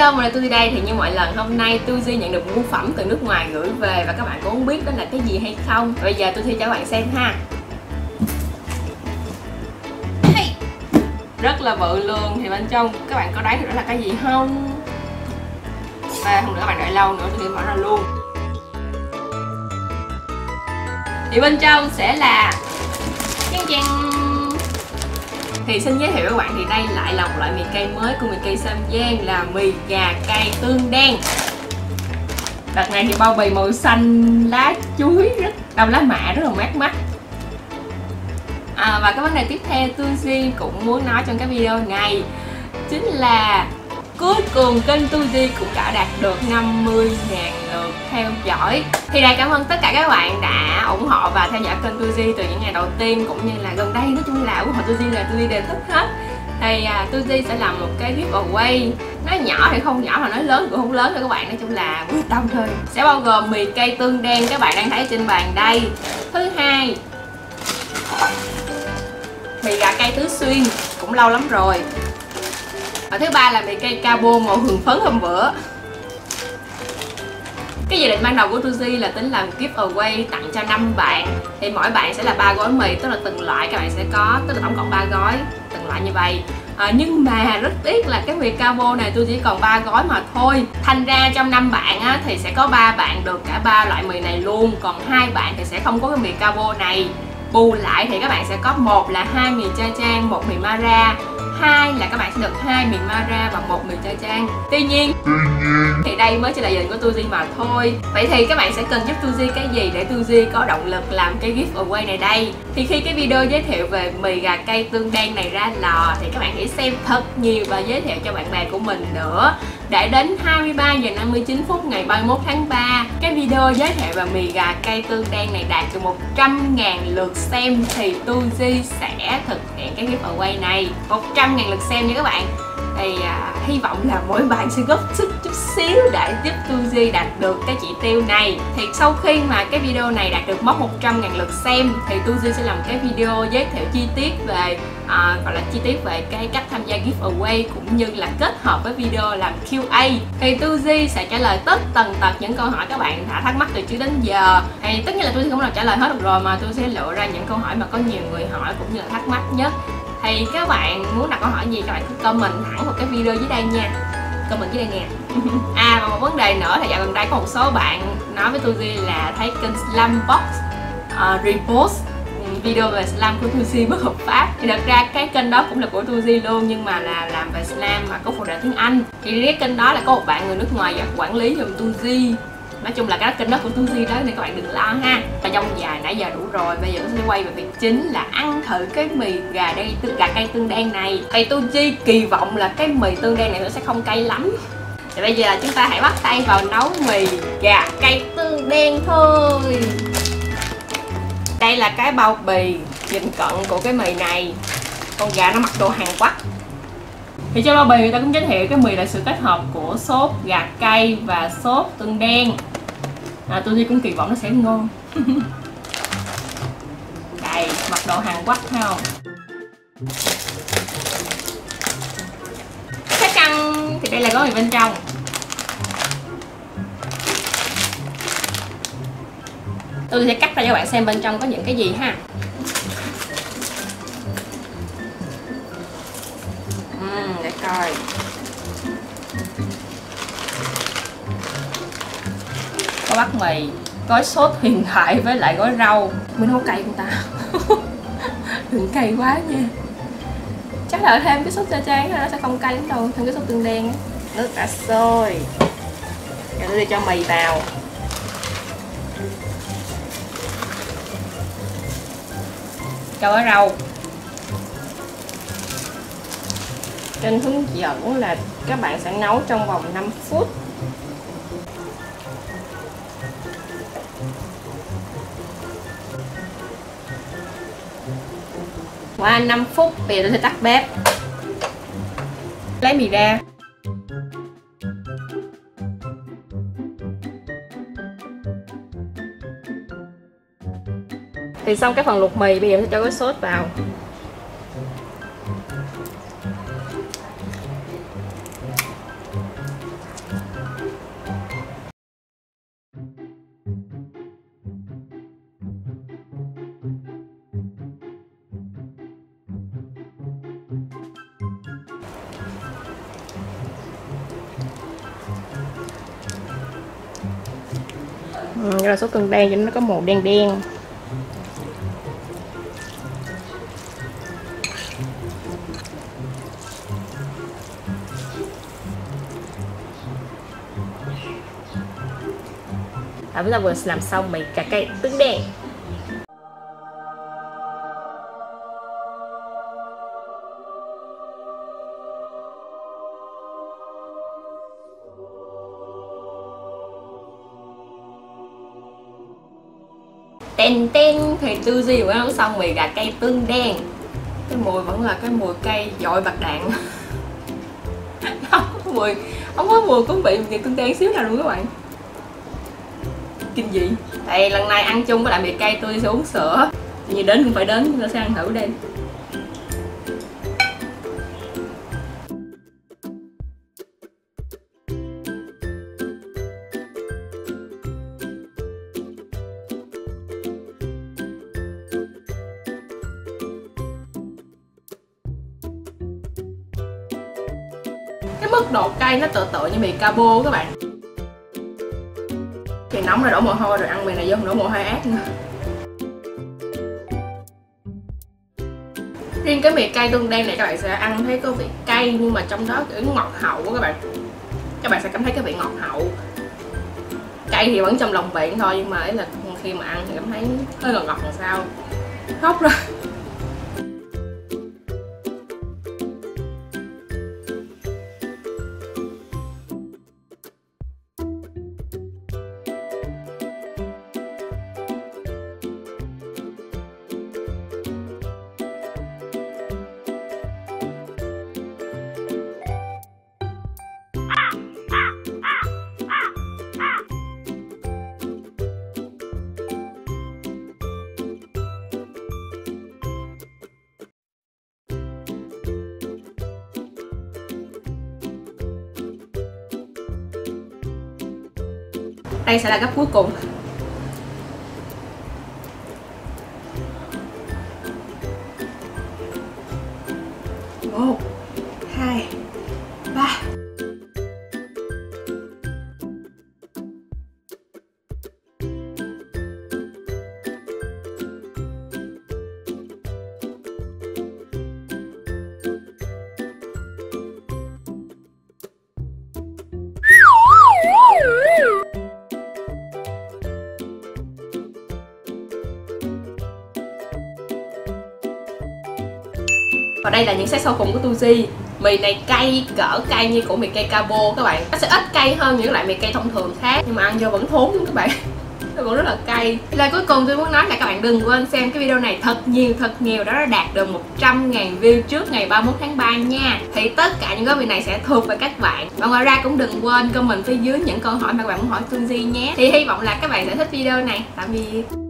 Hello, mình là Tuzi đây. Thì như mọi lần hôm nay Tuzi nhận được một bưu phẩm từ nước ngoài gửi về và các bạn có muốn biết đó là cái gì hay không? Bây giờ Tuzi cho các bạn xem ha. Rất là bự luôn. Thì bên trong các bạn có đoán được đó là cái gì không? Và không nữa các bạn đợi lâu nữa, Tuzi mở ra luôn. Thì bên trong sẽ là thì xin giới thiệu các bạn, thì đây lại là một loại mì cay mới của mì cay Sam Giang, là mì gà cay tương đen. Đợt này thì bao bì màu xanh lá chuối, rất đông lá mạ, rất là mát mắt. Và cái vấn đề tiếp theo Tuzi cũng muốn nói trong cái video này chính là cuối cùng kênh Tuzi cũng đã đạt được 50.000 lượt theo dõi. Thì đây, cảm ơn tất cả các bạn đã ủng hộ và theo dõi kênh Tuzi từ những ngày đầu tiên cũng như là gần đây. Nói chung là ủng hộ Tuzi là Tuzi đều thích hết. Thì Tuzi sẽ làm một cái giveaway, nó nhỏ thì không nhỏ mà nó lớn cũng không lớn đâu các bạn. Nói chung là quyết tâm thôi. Sẽ bao gồm mì cay tương đen các bạn đang thấy trên bàn đây. Thứ hai, mì gà cay Tứ Xuyên, cũng lâu lắm rồi. Và thứ ba là mì cay Cabo màu hường phấn hôm bữa. Cái dự định ban đầu của Tuzi là tính làm giveaway tặng cho 5 bạn. Thì mỗi bạn sẽ là 3 gói mì, tức là từng loại các bạn sẽ có, tức là tổng cộng 3 gói từng loại như vậy. Nhưng mà rất tiếc là cái mì Cabo này tôi chỉ còn 3 gói mà thôi. Thành ra trong 5 bạn á, thì sẽ có 3 bạn được cả 3 loại mì này luôn. Còn 2 bạn thì sẽ không có cái mì Cabo này. Bù lại thì các bạn sẽ có một là 2 mì Cha Trang, 1 mì Mara. 2 là các bạn sẽ được 2 mì Mara và 1 mì Cha Trang. Tuy nhiên thì đây mới chỉ là dự định của Tuzi mà thôi. Vậy thì các bạn sẽ cần giúp Tuzi cái gì để Tuzi có động lực làm cái giveaway này đây? Thì khi cái video giới thiệu về mì gà cay tương đen này ra lò thì các bạn hãy xem thật nhiều và giới thiệu cho bạn bè của mình nữa. Để đến 23:59 ngày 31 tháng 3, cái video giới thiệu về mì gà cay tương đen này đạt được 100.000 lượt xem thì Tuzi sẽ thực hiện cái giveaway này. 100.000 lượt xem nha các bạn. Thì hy vọng là mỗi bạn sẽ góp sức chút xíu để giúp Tuzi đạt được cái chỉ tiêu này. Thì sau khi mà cái video này đạt được mốc 100.000 lượt xem thì Tuzi sẽ làm cái video giới thiệu chi tiết về gọi là chi tiết về cái cách tham gia giveaway cũng như là kết hợp với video làm Q&A. Thì Tuzi sẽ trả lời tất tần tật những câu hỏi các bạn đã thắc mắc từ trước đến giờ. Thì tất nhiên là Tuzi không nào trả lời hết được rồi, mà tôi sẽ lựa ra những câu hỏi mà có nhiều người hỏi cũng như là thắc mắc nhất. Thì các bạn muốn đặt câu hỏi gì các bạn cứ comment thẳng vào cái video dưới đây nha. Comment dưới đây nè. Và một vấn đề nữa là dạo gần đây có một số bạn nói với Tuzi là thấy kênh Slambox repost video về slam của Tuzi bất hợp pháp. Thì thật ra cái kênh đó cũng là của Tuzi luôn, nhưng mà là làm về slam mà có phụ đề tiếng Anh. Thì cái kênh đó là có một bạn người nước ngoài quản lý giùm Tuzi. Nói chung là cái kênh đó của Tuzi đó nên các bạn đừng lo ha. Và trong dài nãy giờ đủ rồi, bây giờ tôi sẽ quay về việc chính là ăn thử cái mì gà cay tương đen này. Thì Tuzi kỳ vọng là cái mì tương đen này nó sẽ không cay lắm. Thì bây giờ chúng ta hãy bắt tay vào nấu mì gà cay tương đen thôi. Đây là cái bao bì nhìn cận của cái mì này. Con gà nó mặc đồ Hàn Quốc. Thì trên bao bì người ta cũng giới thiệu cái mì là sự kết hợp của sốt gà cay và sốt tương đen. Tôi cũng kỳ vọng nó sẽ ngon. Đây, mặc đồ Hàn Quốc thấy không? Cái căng thì đây là gói mì bên trong. Tôi sẽ cắt ra cho các bạn xem bên trong có những cái gì ha. Để coi. Có bát mì, gói sốt huyền thoại với lại gói rau. Mình không cay người ta. Đừng cay quá nha. Chắc là thêm cái sốt Cha Trang nó sẽ không cay lắm đâu, thêm cái sốt tương đen á. Nước đã sôi. Giờ tôi đi cho mì vào. Cho gói rau. Trên hướng dẫn là các bạn sẽ nấu trong vòng 5 phút. Qua 5 phút, bây giờ tôi sẽ tắt bếp. Lấy mì ra. Thì xong cái phần luộc mì, bây giờ tôi sẽ cho cái sốt vào. Đây là sốt tương đen cho nó có màu đen đen. Chúng ta vừa làm xong mì cà cây tương đen. Ten ten thì tư duy của nó xong mì gà cây tương đen. Cái mùi vẫn là cái mùi cây dội bạc đạn. Không có mùi cũng bị mì tương đen xíu nào luôn các bạn. Kinh dị. Đây lần này ăn chung với lại mì cây tôi sẽ uống sữa. Thì đến cũng phải đến, chúng ta sẽ ăn thử đây. Cái mức độ cay nó tựa như mì cabo các bạn. Thì nóng rồi đổ mồ hôi rồi ăn mì này vô đổ mồ hôi ác nữa. Riêng cái mì cay tương đen này các bạn sẽ ăn thấy có vị cay nhưng mà trong đó kiểu ngọt hậu các bạn. Các bạn sẽ cảm thấy cái vị ngọt hậu. Cay thì vẫn trong lòng miệng thôi nhưng mà ấy là khi mà ăn thì cảm thấy hơi ngọt ngọt làm sao. Khóc rồi. Đây sẽ là gấp cuối cùng. Một, hai, ba. Và đây là những set sau cùng của Tuzi. Mì này cay cỡ cay như của mì cây cabo các bạn. Nó sẽ ít cay hơn những loại mì cây thông thường khác nhưng mà ăn vô vẫn thốn luôn các bạn. Nó cũng rất là cay. Lời cuối cùng tôi muốn nói là các bạn đừng quên xem cái video này thật nhiều, đó đạt được 100.000 view trước ngày 31 tháng 3 nha. Thì tất cả những gói mì này sẽ thuộc về các bạn. Và ngoài ra cũng đừng quên comment phía dưới những câu hỏi mà các bạn muốn hỏi Tuzi nhé. Thì hy vọng là các bạn sẽ thích video này. Tạm biệt.